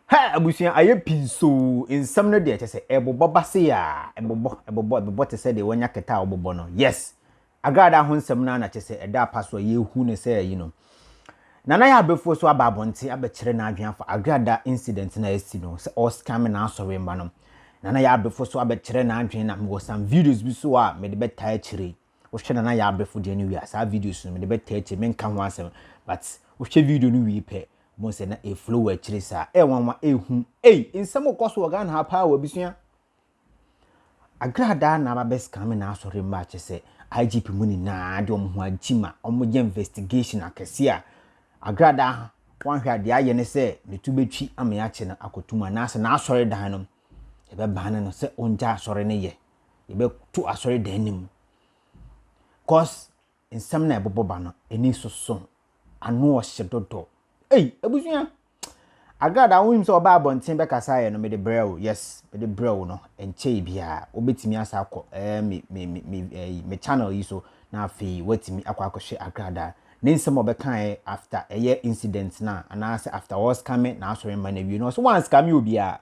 Ha abusia aye pinso ensam no de kyese ebobo base ya ebobo te se de wanya keta obobo no yes Agradaa ho nsam na kyese eda paso ye hu ne se yi no nana Yaa Brefo so ababonte abekire na adwen afa Agradaa incident na esi no se all scam na asori mba no nana Yaa Brefo so abekire na adwen na me some videos bi so a me de beta akire wo hwe nana Yaa Brefo de ni wi asa videos no me de beta akire me nka ho asem but wo hwe video no wi pe mo se na e flow akire sa e wanwa ehu nsam okoso organ ha pa wa bisua Agradaa na ba Scam na asori mba kyese IGP muni na de omho agima omje investigation akese a Agradaa wan hwa de aye ne se ne tubetwi ame ache na akotuma na ase na asori dan no e be ban no se onja asori ne ye e be tu asori dan nim cause nsam na eboboba no eni soso anu o hyedodo ebusua Agradaa won so oba abonten be kasa ye no me de brew yes me de brew no enche bia obetimi asa akọ me channel yi so na afi watimi akọ akọhwe Agradaa ne nsem obekan after eye incident na anase after all scamming na asori man na wi no so one scam obi a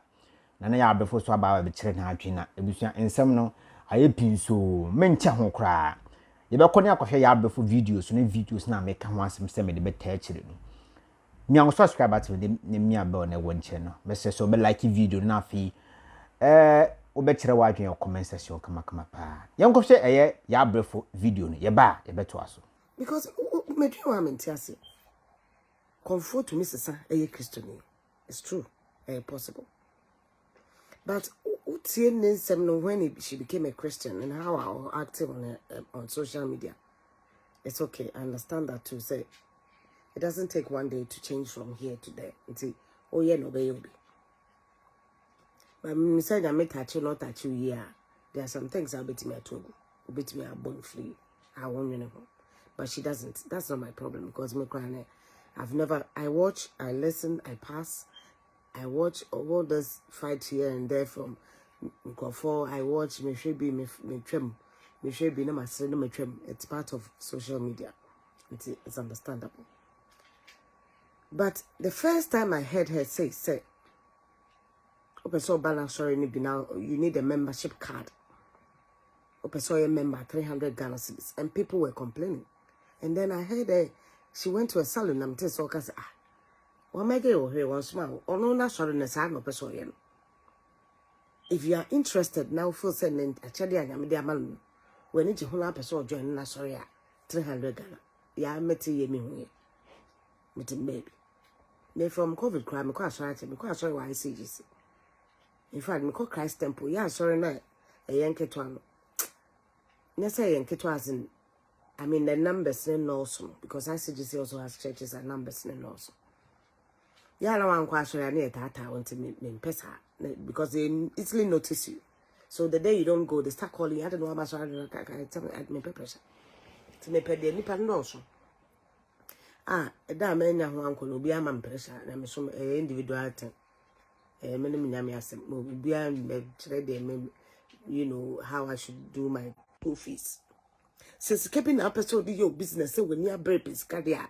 nana Yaa Brefo so aba be kire na adwen na ebusua nsem no aye pinso menche ho kra ye be kone akọhwe Yaa Brefo videos ne videos na meka ho asem se me de beta akire no mi an subscribe to the mi abel na wonche no me se so be like video na afi obe kire wa adwen comment section kama pa ye nkọhwe eye Yaa Brefo video no ye ba ye beto aso because me do am entiase comfort to Mrs. Eye Christian. It's true, possible. But utie nsem no when she became a Christian and how active on social media. It's okay. I understand that too. Say it doesn't take one day to change from here to there. Until oh yeah no be. But me say that me touch you not touch you here. There are some things I'll bet me at all. Bet me a bone free. I won't know. But she doesn't. That's not my problem because I watch, I listen, I pass. I watch all this fight here and there from Nkofo. I watch me should be me trim. Me should be no my trim. It's part of social media. It's understandable. But the first time I heard her say, okay, so balance sorry now you need a membership card. Okay, so a member 300 Ghana cedis, and people were complaining. And then I heard she went to a salon. I'm telling so say, what make you here one smile? Or no, not sorry, no person. If you are interested now, feel sending a chadi and I'm the man. When it's a whole person join, na sorry, 300 Ghana. Yeah, met ye me here. Met baby. They from COVID crime, because sorry, why I see you. In fact, me call Christ Temple. Yeah, sorry, na a yanket one. Let's say yanket was in. I mean, the numbers in also because ICGC also has churches and numbers in also. Yeah, no one question I need that I want to meet pesa because they easily notice you. So the day you don't go, they start calling. I don't know how much I tell me pressure. To me pay the nipa also. That man who uncle will be a man pressure. And I'm some individual thing. Many me asem will be a you know how I should do my school fees. Since keeping up so your business so when you break is cardia.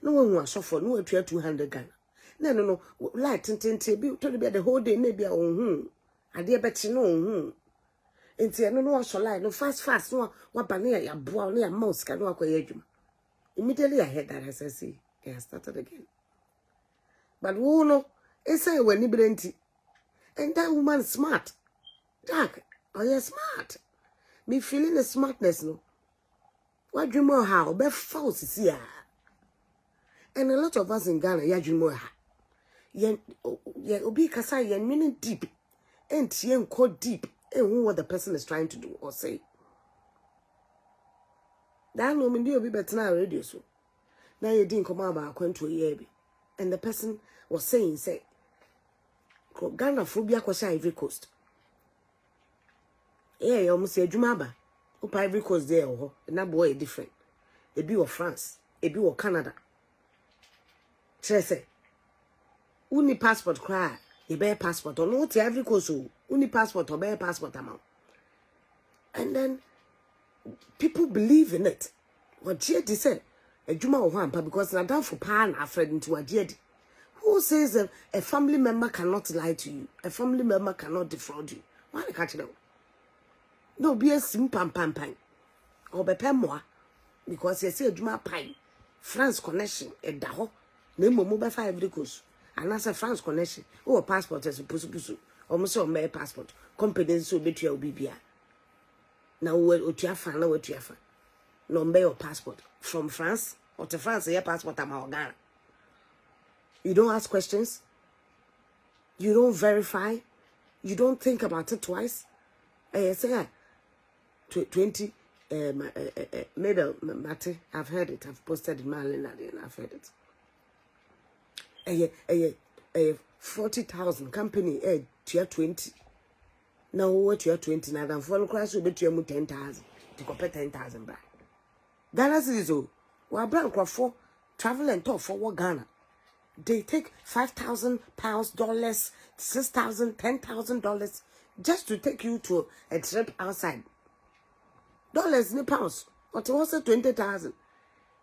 No one was suffer, no 200 Ghana. No, light tintin be told be the whole day, maybe a I dear bet you know, and no shall lie, no fast, no what banner ya brown near mouse can walk away. Immediately I heard that as I see, I started again. But who no, it's a when you and that woman smart. Jack, oh, you're smart. Me feeling the smartness, no. What dream more how? Be false is here. And a lot of us in Ghana, ya dream more how. Yen obi kasa yen meaning deep. And yen code deep. And who what the person is trying to do or say. That no mean you be better now radio so. Now you didn't come out about to a year. And the person was saying, say, Ghana phobia kwasha Ivory Coast. Yeah, you almost say Jumaba. Up Ivory Coast there, and that boy different. A be of France, a be of Canada. Say, uni passport cry, a bear passport, or not Ivory Coast, uni passport or bear passport amount. And then people believe in it. What Jedi said, a Juma or one, because not down for pan, Alfred into a Jedi. Who says a family member cannot lie to you? A family member cannot defraud you? Why they catch them? No, be a sim pam. Or be pay more. Because you see a Juma pine. France connection, a daho. Name mobile 5 recos. And that's a France connection. Oh, passport as a pussy. Almost on my passport. Company so bet you BBA. Now, what you have now, what you have. No, your passport. From France or to France, your passport, I'm out Ghana. You don't ask questions. You don't verify. You don't think about it twice. Say 20 middle matter. I've heard it. I've posted in my line and I've heard it. 40,000 company tier 20. Now what tier 20 now? Then follow class will be tier 10,000 to compare 10,000 back. Ghana is all. Well, brand for travel and talk for what Ghana. They take £5,000, dollars, $6,000, $10,000 just to take you to a trip outside. Dollars in pounds, but it was 20,000,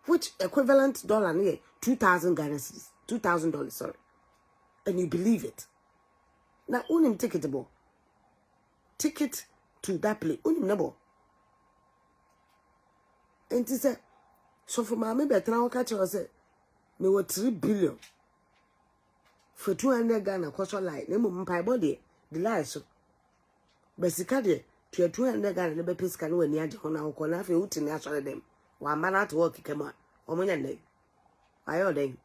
which equivalent dollar near 2,000 Ghana cedis, $2,000, sorry, and you believe it. Now, unim ticketable, ticket to that place, unim nebo. And he said, so for my maybe I catch you say, me were 3 billion. For 200 Ghana, cost light. Name of my body, the lies so. Basically, to 200 Ghana, the babies can win near John corner if you in actually them. One man at work, come on. Or my name. I owe them.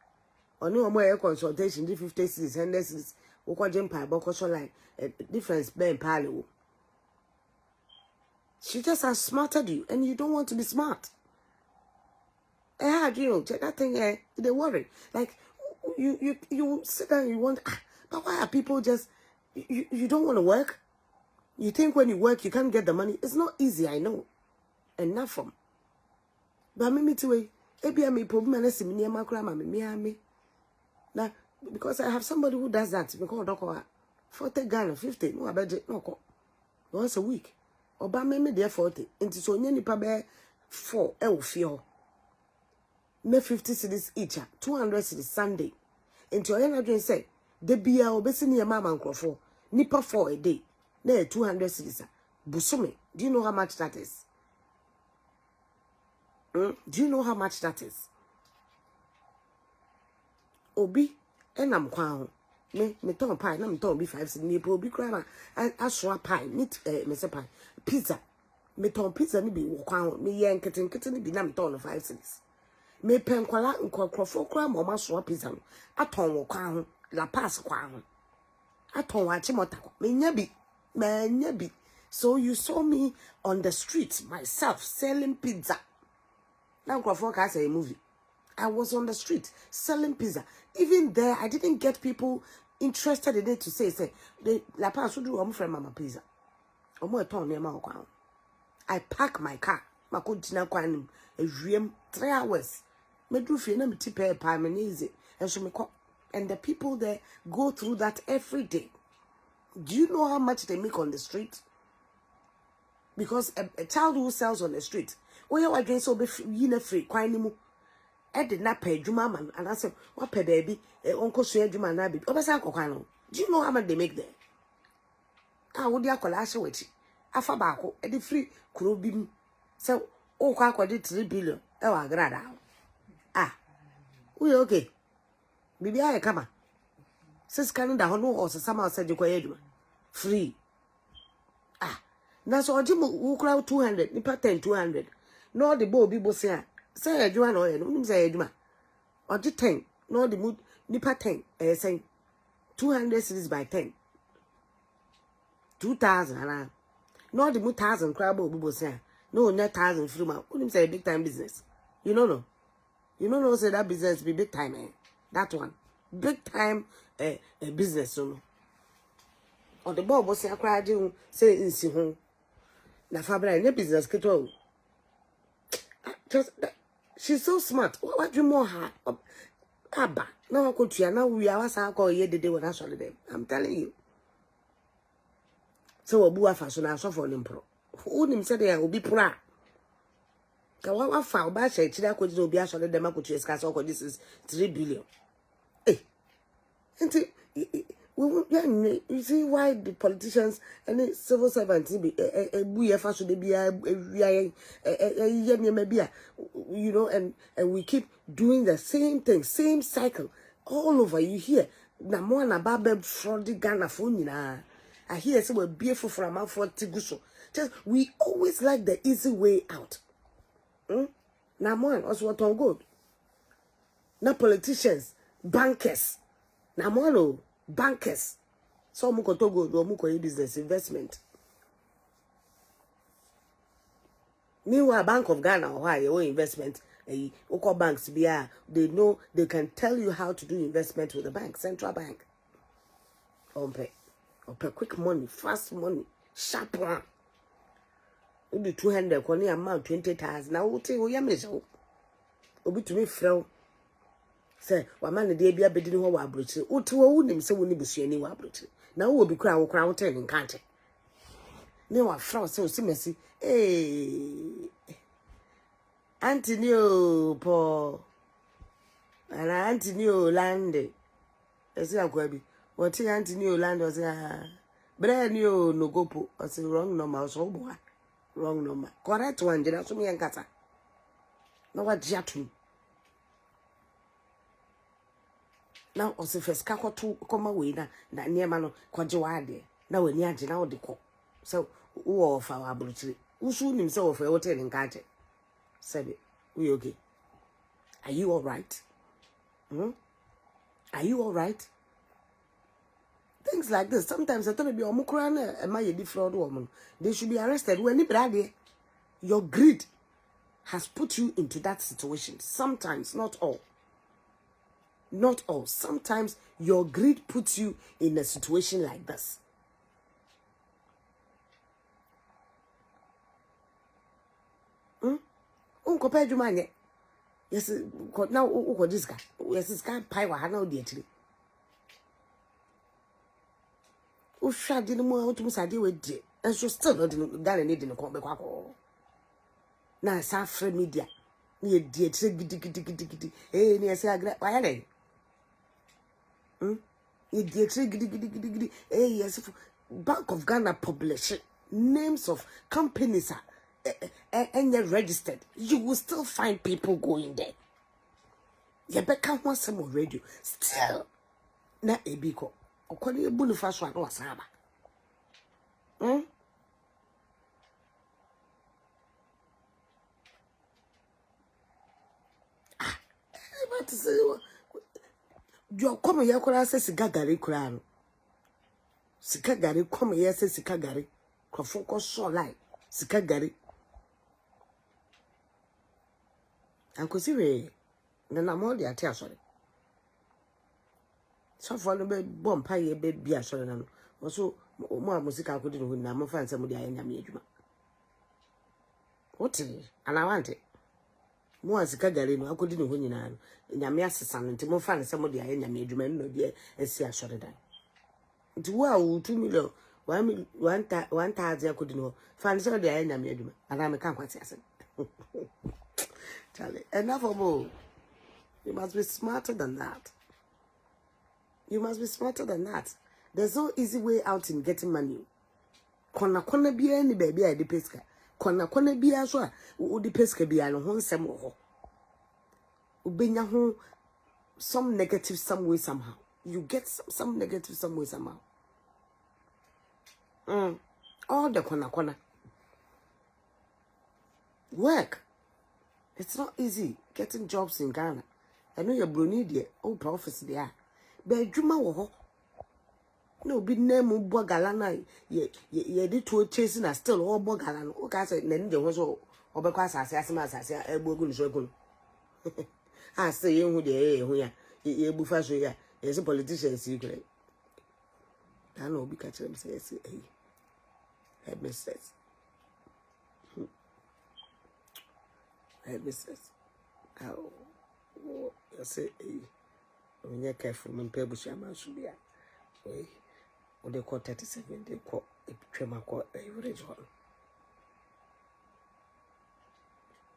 Or no more consultation, 50 cities, 100 cities, or jump by Bocos like a difference being parallel. She just has smarted you, and you don't want to be smart. Check that thing, they worry. Like, you sit down and you want, but why are people just, you don't want to work? You think when you work, you can't get the money. It's not easy, I know. And not from. But me too, me problem and me. Now, because I have somebody who does that, because 40 Ghana, 50, no, I bet no, once a week. Or by me, there 40. Into so many pabe 4, feel. Me 50 cities each, 200 cities Sunday. Into your energy say, the beer obesing your mama and crofo, nipper 4 a day. There 200 cities. Busumi, do you know how much that is? Do you know how much that is? Obi, and I'm crown. Me ton pie, no, me ton be 5 cities. Me obi crama, I saw pie, meat, Mr. Pie, pizza. Me ton pizza, ni be crown, me yank kitten, be nam ton 5 cities. Me pen kwala nkwafo kwa mama so pizza no aton wo kwa ho la pass kwa ho aton wa chimota me nya bi so you saw me on the street myself selling pizza now nkwafo ka say a movie. I was on the street selling pizza. Even there I didn't get people interested in it to say they la pass do am friend mama pizza omo eton ne ma kwa ho. I park my car makojina kwa nim ewiem 3 hours. And the people there go through that every day. Do you know how much they make on the street? Because a child who sells on the street, oh yeah, again so be free, quite anymore. I did not pay Juma man, and I said, what pay baby, uncle share Juma nabi. Do you know how much they make there? I would ya collage with you. Afabako, and the free crew beam. So, oh, I did 3 billion. Oh, Agradaa. We okay. Bibi aye kama. Says Canada hono or somehow said you go free. That's all Jim who crowd 200, nipa 10 200. No the boy bibo say you no no say eduma. Or 10, no the mood nipa 10 saying 200 cities by 10. 2,000 no the mood 1,000 crowd bibo say no net 1,000 free man. Who say big time business. You know no. You know, say that business be big time, That one. Big time business, so. Or the Bob was say in si home. Na Fabra, any business, Kato. Just, she's so smart. What do you more her? Abba. No, could you now we are call ye the day when I saw them. I'm telling you. So, a bua fashion, I saw for Limpro. Who him said there will be proud. Kawawa foul by say, Chida could be actually the Makuchi Castle. This is 3 billion. Eh, You see why the politicians and the civil servants be you know, and we keep doing the same thing, same cycle all over. You hear na mo na babe fraud Ghana phone na. I hear say we beautiful from out for tiguso. Just we always like the easy way out. Na mo also what on good. Na politicians, bankers. Na mo no bankers. So muko to go do muko business investment. Meanwhile, Bank of Ghana or why your investment, local banks they know they can tell you how to do investment with the bank, central bank. Or pay quick money, fast money, sharp one. You do 200, only amount 20,000. Now what you yamizo? Obi to me fro. Say, what man the day be a bed in what abroach. Utu would him say when you see any abroach. Now will be crown in country. No, I frown so messy. Hey, Antonio, Paul, and Antonio Lande. As I go, what Antonio Land was brand new no go po, as a wrong number, so boy, wrong number. Correct one, did I so me and Cata? No, what Jatu. Now, also first caco to come away that near Mano, Quajuade. Now, when you're now the co. So, who of our abroad? Who soon himself a hotel in Kate? Said it. We okay. Are you all right? Are you all right? Things like this. Sometimes I thought be a mukrana and my defraud woman. They should be arrested. When your greed has put you into that situation. Sometimes, not all. Not all. Sometimes your greed puts you in a situation like this. Unko pay jumanye. Yes, now uko this guy. Yes, this guy pay wa hana odi etiri. O sha di no mo otumu sade we di. And so still not Ghana need no come back kwako. Na sa free media. Ni di etiri gidi. Eh ni ese agra. Wa ya dey. Ni di etiri gidi. Eh yes, Bank of Ghana publish names of companies and you're registered, you will still find people going there. You better want some more radio. Still, na ebiko. Okoni ebunu faswa no wasaba. But say you come here kura say sigagari kura no. Sigagari come here say sigagari. Krofo ko so lie. Sigagari. Uncle Siri, then I'm all the atia sorry. So for the bed bomb pie bed beer sorry. Also, more music I couldn't win. I'm find somebody I am made. What is it? And I want it. More as a cagarino, I couldn't win in a mere son until more find somebody I am made. No dear, and see a sorry die. It's wow, 2 million. 1,000 I couldn't know. Find somebody I am made. And I'm a can't say. Charlie, enough of all. You must be smarter than that. You must be smarter than that. There's no easy way out in getting money. Kona be any baby I the pesca. Kona be as well. The pesca be an home some more. Ubenya home some negative some way somehow. You get some negative some way somehow. All the kona. Work. It's not easy getting jobs in Ghana. I know you're Brunei there, old office there. But Juma wo no be name Bogalana, ye did to chasing a still all Bogalan. Okay, I said, Nenja was all because I say, a bogun circle. I say, you the ye buffasho, as a politician secret. I know because I'm saying, hey, headmistress. Headmistress. Oh, you say, when you're careful, when people shaman should be at. What they call 37, they call a tremor call a regional.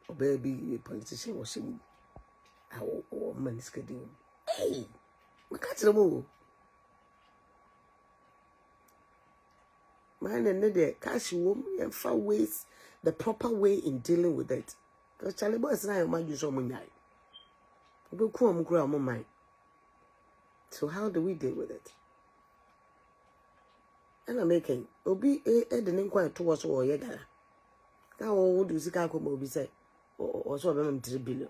Oh, baby, a politician was saying, oh, man is getting. Hey, we catch them all. Mine and the cash womb and far ways the proper way in dealing with it. Because Charlie Boys and I might use on my night. We'll come grow my mind. So how do we deal with it? And I'm making Obi the name quite towards all Yagala. Now old Uzika Komobi say, or so of 3 billion.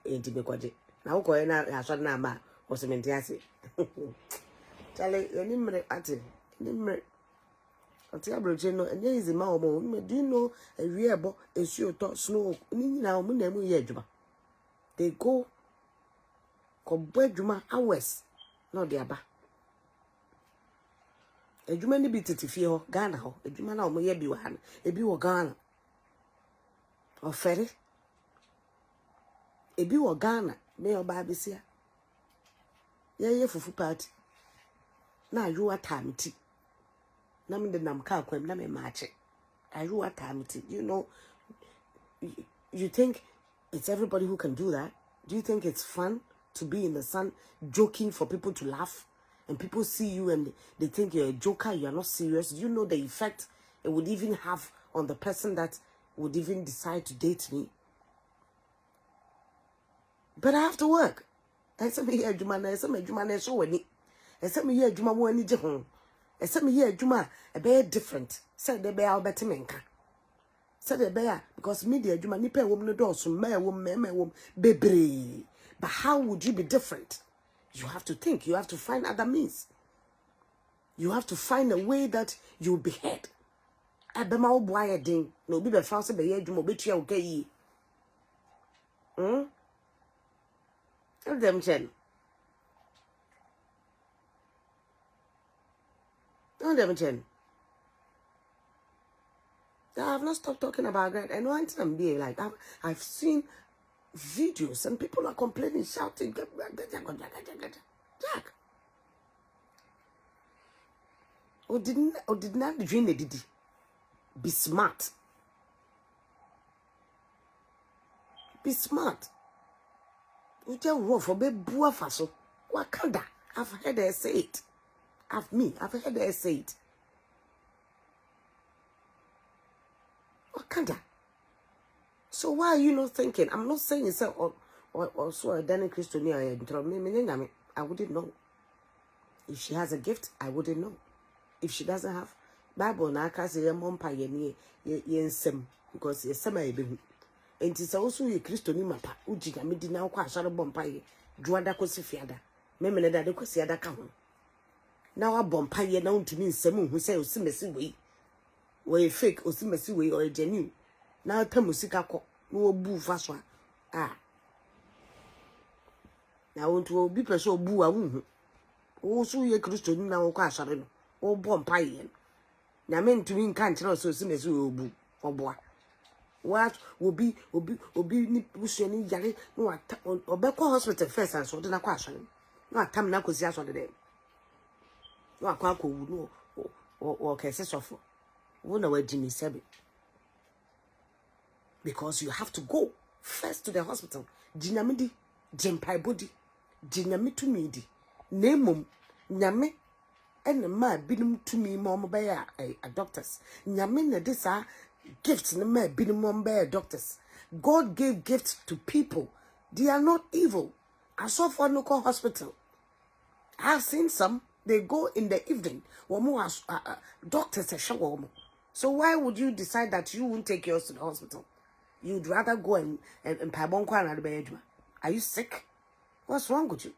Ain't me quite. Now going out as a number or some enthusiasm. Charlie, any minute at it. Agradaa and there is a man. Do you know a real boy is your thought snow? Now, they go Juma hours, not the Abba. A Jumani bit to feel Ghana, a Jumana may be one, a bew Ghana or ferry. A bew Ghana, may or Babisia. Yeah, for party. Now you are time tea. Nam the nam car kwem na me match. I you are time tea. You know, you think it's everybody who can do that? Do you think it's fun to be in the sun joking for people to laugh? And people see you and they think you're a joker, you are not serious. Do you know the effect it would even have on the person that would even decide to date me? But I have to work. I said me here, Juma, I said me Juma, so any. I said me here, Juma, one jehon. I said me here, Juma, a bear different. Said the bear better menka. Said the bear because media Juma nipe woman door so me woman baby. But how would you be different? You have to think. You have to find other means. You have to find a way that you'll be heard. Abema o boy ding. No be found say be here Juma be tia okay. Tell them chen. Tell them chen. I have not stopped talking about that. And one time be like I've seen videos and people are complaining, shouting, Jack. Or did not dream they did. Be smart. Be smart. You tell rough for be bua faso. Wakanda. I've heard her say it. I've heard her say it. Wakanda. So why are you not thinking? I'm not saying it's or so a Danny Christonia. I wouldn't know. If she has a gift, I wouldn't know. If she doesn't have, Bible na kasi ye mompa ye nsem because ye sema ebehu. Enti sa osu ye Christoni mapa uji na medi na kwa asare bompa ye juada kosi fiada. Memene da de kosi ada ka ho. Na wa bompa ye na untumi nsem hu say osimesi wei. We fake osimesi wei or genuine. Na tamusika ko no bu fa so na wonto obi pese obu a wu wo so ye Kristo ni na wo kwa asare no wo bompa ye na me ntumi nka nkyere so osimesi obu oboa what obi ni busu ni yare no obekọ hospital first and so de na kwa asare no atam na kosi asore de no akwa wu no o kese sofo wo na wadi ni sebe. Because you have to go first to the hospital. Jinamidi, jempai body, jinamitu midi, nemum, nyame, and ma binum to me, mom by a doctors. Nyamina, these are gifts, and ma binum by doctors. God gave gifts to people. They are not evil. I saw for local hospital. I've seen some, they go in the evening, doctors are show. So why would you decide that you won't take yours to the hospital? You'd rather go and pabon bed. Are you sick? What's wrong with you?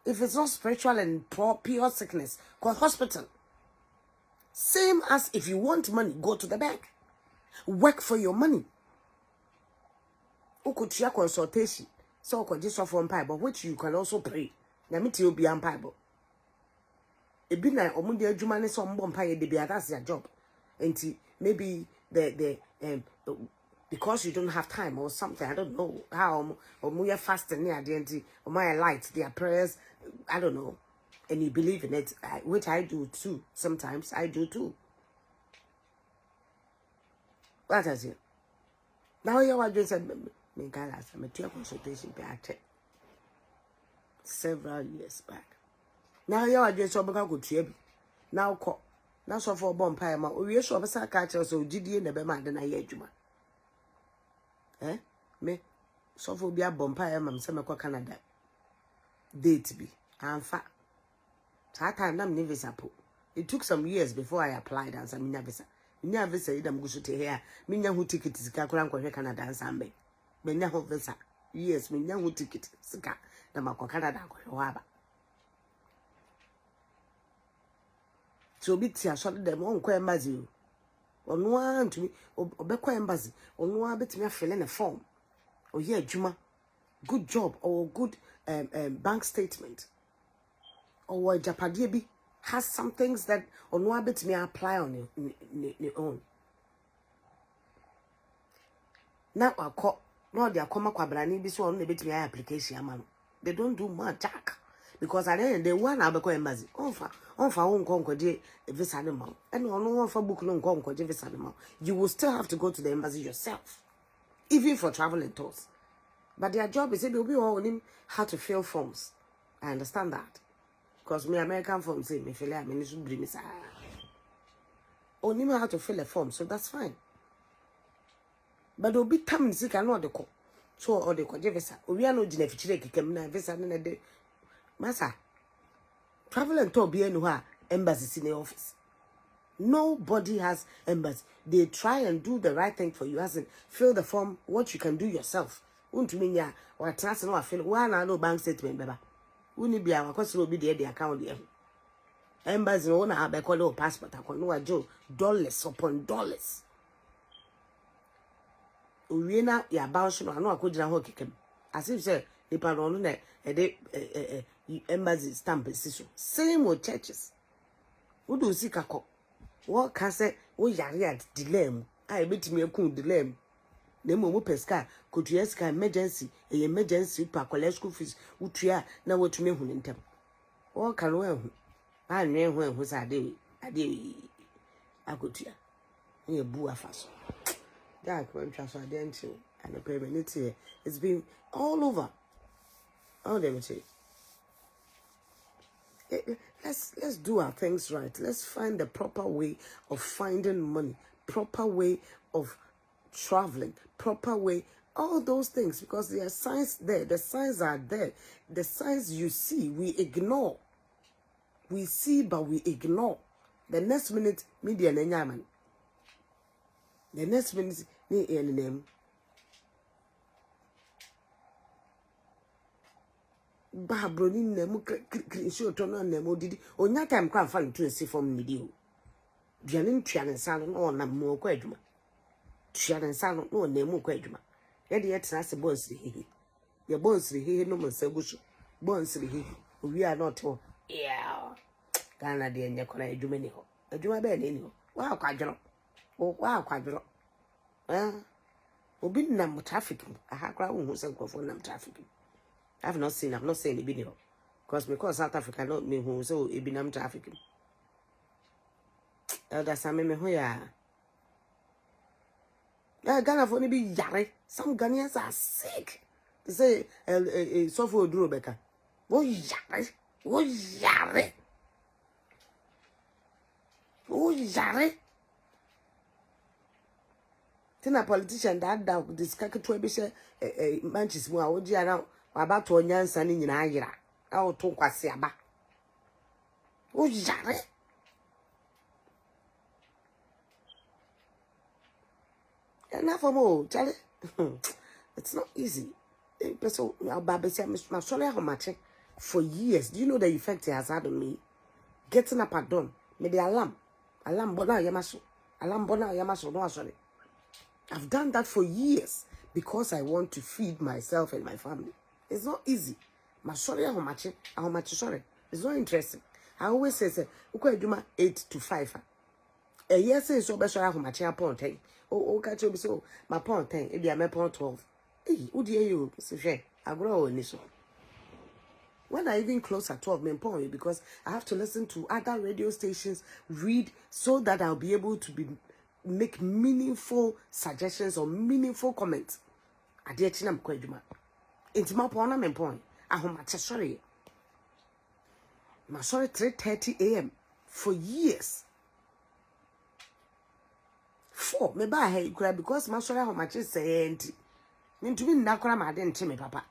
If it's not spiritual and pure sickness, go to hospital. Same as if you want money, go to the bank. Work for your money. Who could share consultation? So could just offer on Bible, which you can also pray. Namiti will be on Bible. It be like omudia jumane some bompire de be that's their job. And maybe the because you don't have time or something, I don't know how, or more fasting near the end, or my light, their prayers, I don't know, and you believe in it, which I do too. Sometimes I do too. What is it? Now you are just a material consultation back several years back. Now you are just a good trip. Now call na so for bomb pie ma o wie so obesa ka kire so gidie na be ma de na ye adwuma me so for bia bomb pie ma se me kwa Canada date bi amfa that time na me visa po. It took some years before I applied and some visa. Minya visa idam gushute here. Minya hu ticket sika kura nkwa Canada and sambe. Minya hu visa. Yes, minya hu ticket sika na makwa Canada nkwa waba. So biti ya short dem on kwa embassy. Onwa ntumi obekwa embassy. Onwa betimi afele na form. Oye adwuma. Good job or good bank statement. Or Japadie bi has some things that on one bit me apply on your own. Now I call no they are come kwabrani bi so on the bit me application man. They don't do much jack because at the end they one abeko embassy. Onfa won konko de visa no man. And on one for book no konko de visa no man. You will still have to go to the embassy yourself. Even for traveling tours. But their job is they will be all him how to fill forms. I understand that. Because me American form say me fill I mean should bring me sa. Only know how to fill a form, so that's fine. But there'll be time in sick and not the call. So or the call visa. We are no gina fichire kikem na visa na de. Masa. Travel and tour be anywhere embassy in the office. Nobody has embassy. They try and do the right thing for you, as in fill the form what you can do yourself. Unto me ya or trust no fill one no bank statement beba. Uni be our cost will be the account there. Embassy no na have call passport. I no ajo dollars upon dollars. Uwena ya bounce no I could ho kikem. As if say the pardon embassy stamp is same with churches. Who do see kako? What can say o yare at delay? I bet me a cool delay. The mo pesca could yeska emergency per college school fees utria na what me huntem. All can well. I know when was a day agotia. Near Bua Faso. That when transfer identity and the payment it's been all over. All them say. Let's do our things right. Let's find the proper way of finding money, proper way of traveling, proper way, all those things, because there are signs there. The signs are there. The signs you see, we ignore. We see, but we ignore. The next minute, media nenyaman. The next minute, ni name. Babroni nemu show to no nemu didi. Onya time kwa fan to see from video. Dianin twanen sano no na mo kwa adwuma. Twanen sano no nemu kwa adwuma. Ye de yetra se bonsri hehe. Ye bonsri hehe no monsaguso. Bonsri hehe. We are not all. Yeah. Kana de nya kora adwuma ni ho. Adwuma be na ni ho. Wa kwadworo. Wa kwadworo. Obi nam traffic. Aha kora wo hu se nkofo nam traffic. I'm not saying the video. Because South Africa don't mean who so it be nam traffic. That's a meme hoya. Ghana for be yare. Some Ghanaians are sick. They say so for Drew Becca. Oh yare. Oh yare. Oh yare. Then a politician that down this cacato be say Manchester around. About to nyansa ni nyina ayira a o to kwase aba o yare na for mo chale it's not easy so ababese my sorry how much for years. Do you know the effect it has had on me? Getting up at dawn me the alarm bona yamaso no sorry. I've done that for years because I want to feed myself and my family. It's not easy. My sorry, how much sorry. It's not interesting. I always say, okay, do my 8 to 5. A year says so better how much upon 10. Oh, catch you so my point 10, if you are my point 12. Hey, who do you say? I grow in this one. When I even close at 12 main point, because I have to listen to other radio stations, read, so that I'll be able to make meaningful suggestions or meaningful comments. I did chinam kweduma. It's my point, main point. I home at sorry. My sorry 3:30 a.m. for years. before me ba hey kura because ma sori ho ma che say enti ntumi nna kura ma de nche me papa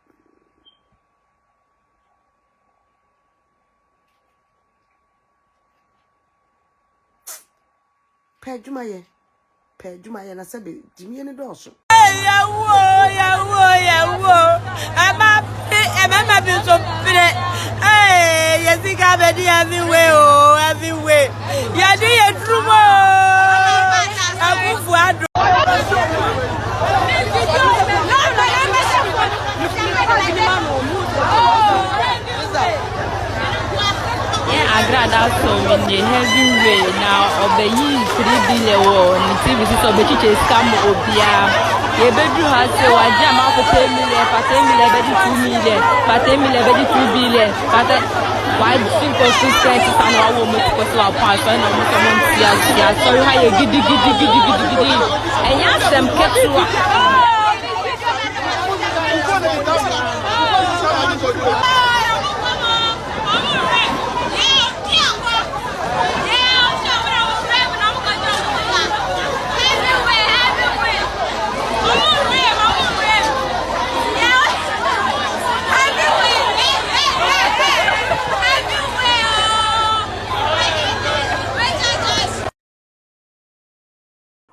pe djuma ye na se be dimi ne do so yawo ama bi so pire yesika be di everywhere ya di ye trumo akufu ado Agradaa so in the heavy way now of the year 3 billion war in TV so be chiche scam obia ye bedru ha se wa jama for 10 million be 2 million 10 million be 2 billion but why think of consistent and how we make ko so apart so na mo come tia sorry how you gidi and ya sem ketua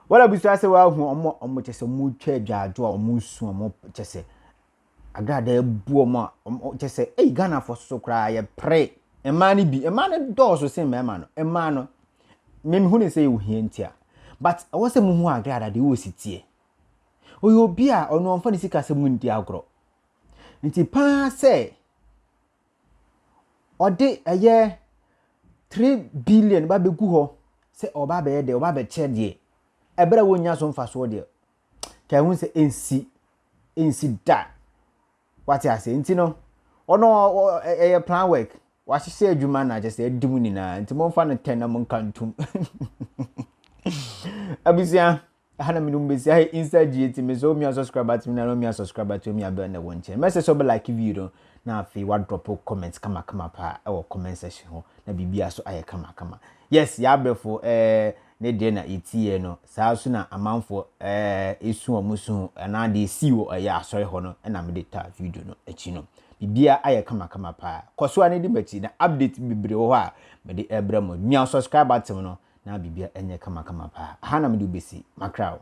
Wala busu ase wa hu omo chese mu twa adwaado a omo su omo chese Agradaa ebu omo chese Ghana for so kra ye pre ema ne do so se mema no ema no me hu ne se ye ohia ntia but awose mu hu Agradaa de wo sitie oyo obi a ono onfa ne sika se mu ndi agro nti pa se ode eye 3 billion ba begu ho se oba be ye de oba be che de ebere wonya so mfaso de ka hu se ensi da wati ase nti no ono plan work wa hye adwuma na je se edimu ni na nti mo mfa no 10 na mo kantum abisia hana minum besi ai Insta GT me so mi subscribe to me na no mi subscribe to me abel na wonche message so be like video na afi wa drop comment kama pa e wo comment section ho na bibia so aye kama yes Yaa Brefo ne de na etie no saa so na amanfo esu omusu na de siwo ya asori ho no na me de ta video no achi no bibia aye kama pa koso ane di bachi na update bibre ho a me de ebra mo nya subscribe button no na bibia enye kama pa hana me de besi makrao